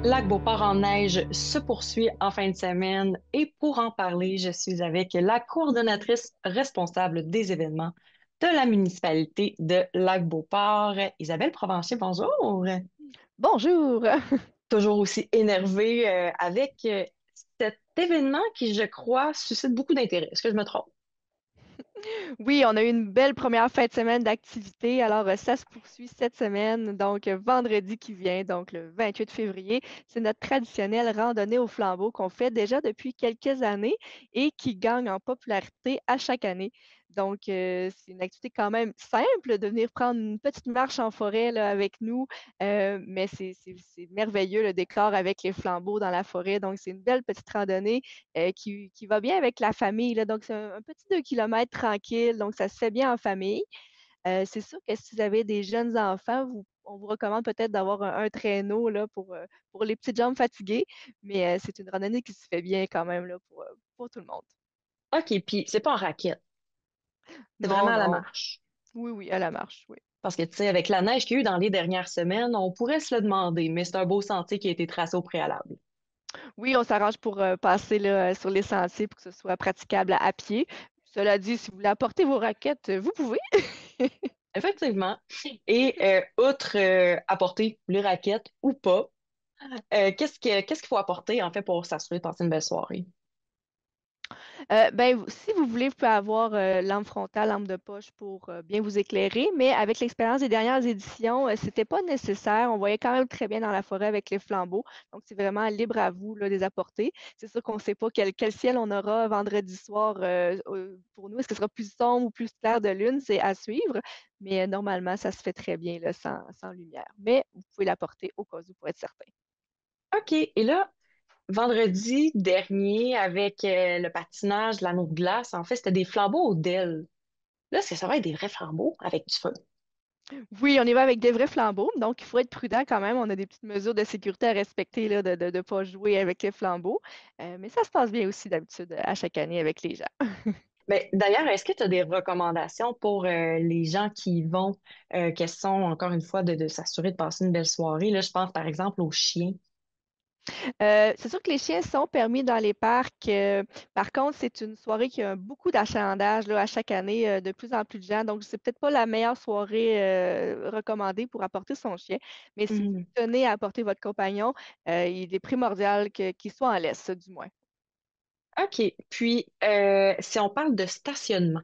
Lac-Beauport en neige se poursuit en fin de semaine et pour en parler, je suis avec la coordonnatrice responsable des événements de la municipalité de Lac-Beauport, Isabelle Provencher. Bonjour. Bonjour! Toujours aussi énervée avec cet événement qui, je crois, suscite beaucoup d'intérêt. Est-ce que je me trompe? Oui, on a eu une belle première fin de semaine d'activité. Alors, ça se poursuit cette semaine, donc vendredi qui vient, donc le 28 février. C'est notre traditionnelle randonnée au flambeau qu'on fait déjà depuis quelques années et qui gagne en popularité à chaque année. Donc, c'est une activité quand même simple de venir prendre une petite marche en forêt là, avec nous, mais c'est merveilleux le décor avec les flambeaux dans la forêt. Donc, c'est une belle petite randonnée qui va bien avec la famille, là. Donc, c'est un petit 2 kilomètres tranquille, donc ça se fait bien en famille. C'est sûr que si vous avez des jeunes enfants, on vous recommande peut-être d'avoir un traîneau là, pour les petites jambes fatiguées, mais c'est une randonnée qui se fait bien quand même là, pour tout le monde. OK, puis c'est pas en raquette, c'est vraiment Non, à la non. marche. Oui, oui, à la marche, oui. Parce que, tu sais, avec la neige qu'il y a eu dans les dernières semaines, on pourrait se le demander, mais c'est un beau sentier qui a été tracé au préalable. Oui, on s'arrange pour passer là, sur les sentiers pour que ce soit praticable à pied. Cela dit, si vous voulez apporter vos raquettes, vous pouvez. Effectivement. Et outre apporter les raquettes ou pas, qu'est-ce qu'il faut apporter en fait pour s'assurer de passer une belle soirée? Ben, si vous voulez, vous pouvez avoir lampe frontale, lampe de poche pour bien vous éclairer, mais avec l'expérience des dernières éditions, c'était pas nécessaire. On voyait quand même très bien dans la forêt avec les flambeaux. Donc, c'est vraiment libre à vous là, de les apporter. C'est sûr qu'on ne sait pas quel ciel on aura vendredi soir pour nous. Est-ce que ce sera plus sombre ou plus clair de lune? C'est à suivre. Mais normalement, ça se fait très bien là, sans lumière. Mais vous pouvez l'apporter au cas où pour être certain. OK. Et là, vendredi dernier, avec le patinage, l'anneau de glace, en fait, c'était des flambeaux au DEL. Là, est-ce que ça va être des vrais flambeaux avec du feu? Oui, on y va avec des vrais flambeaux, donc il faut être prudent quand même. On a des petites mesures de sécurité à respecter, là, de ne pas jouer avec les flambeaux. Mais ça se passe bien aussi d'habitude à chaque année avec les gens. Mais d'ailleurs, est-ce que tu as des recommandations pour les gens qui y vont, question, encore une fois, de s'assurer de passer une belle soirée? Là, je pense par exemple aux chiens. C'est sûr que les chiens sont permis dans les parcs. Par contre, c'est une soirée qui a beaucoup d'achalandage là, à chaque année, de plus en plus de gens. Donc, c'est peut-être pas la meilleure soirée recommandée pour apporter son chien. Mais si vous Mhm. tenez à apporter votre compagnon, il est primordial qu'il soit en laisse, du moins. OK. Puis, si on parle de stationnement.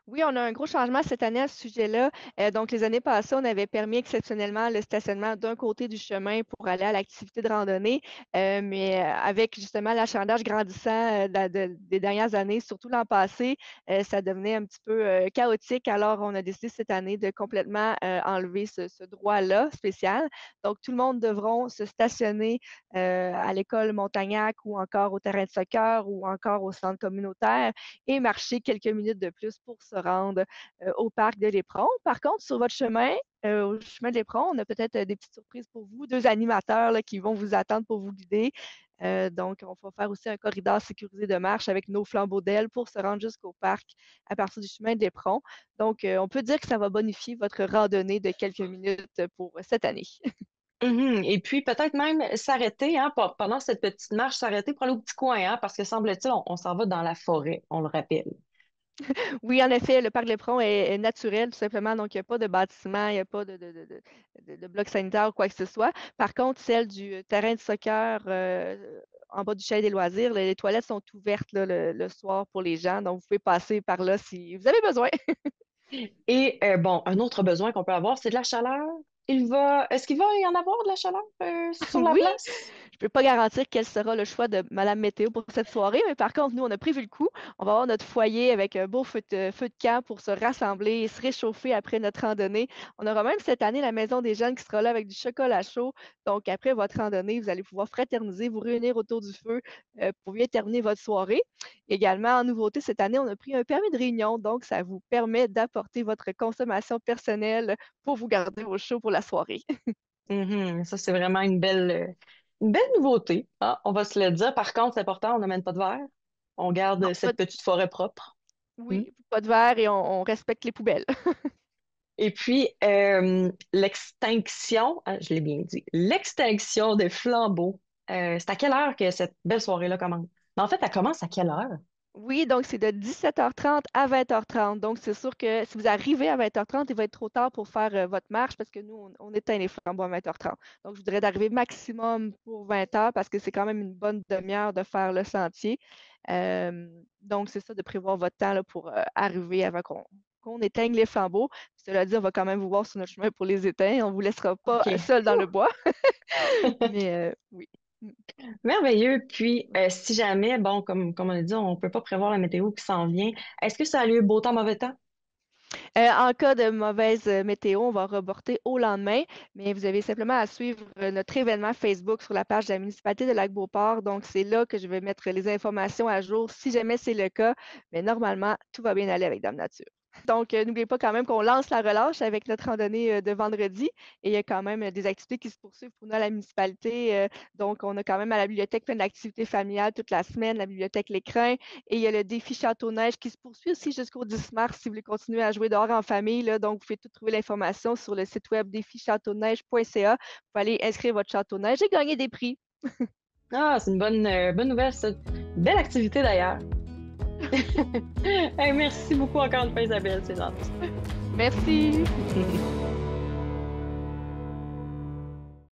Oui, on a un gros changement cette année à ce sujet-là. Donc, les années passées, on avait permis exceptionnellement le stationnement d'un côté du chemin pour aller à l'activité de randonnée, mais avec justement l'achalandage grandissant des dernières années, surtout l'an passé, ça devenait un petit peu chaotique. Alors, on a décidé cette année de complètement enlever ce droit-là spécial. Donc, tout le monde devront se stationner à l'école Montagnac ou encore au terrain de soccer ou encore au centre communautaire et marcher quelques minutes de plus pour se rendre au parc de l'Éperon. Par contre, sur votre chemin, au chemin de l'Éperon, on a peut-être des petites surprises pour vous, deux animateurs là, qui vont vous attendre pour vous guider. Donc, on va faire aussi un corridor sécurisé de marche avec nos flambeaux d'ailes pour se rendre jusqu'au parc à partir du chemin de l'Éperon. Donc, on peut dire que ça va bonifier votre randonnée de quelques minutes pour cette année. Mhm. Et puis peut-être même s'arrêter hein, pendant cette petite marche, s'arrêter pour aller au petit coin, hein, parce que semble-t-il, on s'en va dans la forêt, on le rappelle. Oui, en effet, le parc Léperon est naturel, tout simplement. Donc, il n'y a pas de bâtiment, il n'y a pas de bloc sanitaire ou quoi que ce soit. Par contre, celle du terrain de soccer en bas du chalet des loisirs, les toilettes sont ouvertes là, le soir pour les gens. Donc, vous pouvez passer par là si vous avez besoin. Et bon, un autre besoin qu'on peut avoir, c'est de la chaleur. Est-ce qu'il va y en avoir de la chaleur sur la Oui, place? je peux pas garantir quel sera le choix de Madame Météo pour cette soirée, mais par contre, nous, on a prévu le coup. On va avoir notre foyer avec un beau feu de camp pour se rassembler et se réchauffer après notre randonnée. On aura même cette année la Maison des jeunes qui sera là avec du chocolat chaud. Donc, après votre randonnée, vous allez pouvoir fraterniser, vous réunir autour du feu pour bien terminer votre soirée. Également, en nouveauté, cette année, on a pris un permis de réunion. Donc, ça vous permet d'apporter votre consommation personnelle pour vous garder au chaud pour la soirée. Mhm. Ça, c'est vraiment une belle nouveauté, hein, on va se le dire. Par contre, c'est important, on n'amène pas de verre. On garde Non, cette petite forêt propre. oui, pas de verre et on respecte les poubelles. Et puis, l'extinction, je l'ai bien dit, l'extinction des flambeaux, c'est à quelle heure que cette belle soirée-là commence? Mais en fait, elle commence à quelle heure? Oui, donc c'est de 17h30 à 20h30. Donc, c'est sûr que si vous arrivez à 20h30, il va être trop tard pour faire votre marche parce que nous, on éteint les flambeaux à 20h30. Donc, je voudrais d'arriver maximum pour 20h parce que c'est quand même une bonne demi-heure de faire le sentier. Donc, c'est ça, de prévoir votre temps là, pour arriver avant qu'on éteigne les flambeaux. Cela dit, on va quand même vous voir sur notre chemin pour les éteindre. On ne vous laissera pas OK. seul dans le bois. Mais oui. Mm. Merveilleux. Puis, si jamais, bon, comme on a dit, on peut pas prévoir la météo qui s'en vient, est-ce que ça a lieu beau temps, mauvais temps? En cas de mauvaise météo, on va reporter au lendemain, mais vous avez simplement à suivre notre événement Facebook sur la page de la municipalité de Lac-Beauport. Donc, c'est là que je vais mettre les informations à jour si jamais c'est le cas. Mais normalement, tout va bien aller avec Dame Nature. Donc, n'oubliez pas quand même qu'on lance la relâche avec notre randonnée de vendredi et il y a quand même des activités qui se poursuivent pour nous à la municipalité. Donc, on a quand même à la bibliothèque plein d'activités familiales toute la semaine, la bibliothèque L'Écrin. Et il y a le défi Château-Neige qui se poursuit aussi jusqu'au 10 mars si vous voulez continuer à jouer dehors en famille. Là. Donc, vous pouvez tout trouver l'information sur le site web défichâteauneige.ca. Vous pouvez aller inscrire votre château-neige et gagner des prix. Ah, c'est une bonne nouvelle, ça. Belle activité d'ailleurs. Hey, merci beaucoup encore une fois, Isabelle, c'est gentil. Merci.